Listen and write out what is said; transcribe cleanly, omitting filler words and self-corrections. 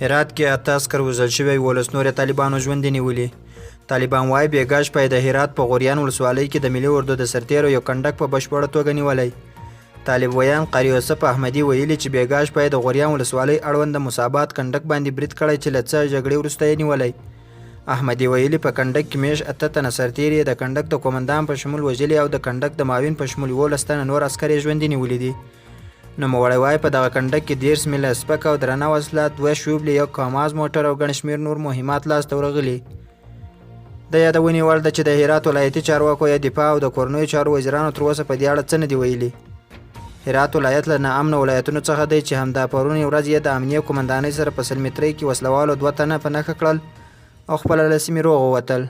هرات کې 8 عسکر وژل شوي 12 نور طالبانو ژوندي نیولي. طالبان وایي بیګا شپه د هرات په غوریان ولسوالۍ کې د ملي اردو د سرتیرو یو کنډک په بشپړه توګه نیولی. طالب ویان قاری یوسف احمدي ویلي چې بیګا شپه د غوریان ولسوالۍ اړوند د مصابات کنډک باندې برید کړی چې له څه جګړې وروسته یې نیولی. احمدي ویلي په کنډک کې میش 8 تنه سرتیر د کنډک د قومندان په شمول وژلي او د کنډک د معاون په شمول 12 تنه نور عسکر یې ژوندي نیولي دي. نوموړی وایي په دغه کنډک کې 10 میله سپک او درنه وسله 2 شوبلې یو کاماز موټر او ګڼ شمېر نور مهمات لاسته ورغلي. د یادونې وړ ده چې د هرات ولایتي چارواکو یا دفاع او د کورنیو چارو وزیرانو تر اوسه په دې اړه څه نه دي ویلي. هرات ولایت له ناامنه ولایتونو څخه دی چې همدا پرونی ورځ یې د امنیه قومندانۍ سره په سلمیترۍ کې وسلوالو 2 تنه په نښه کړل او خپله له سیمې روغ ووتل.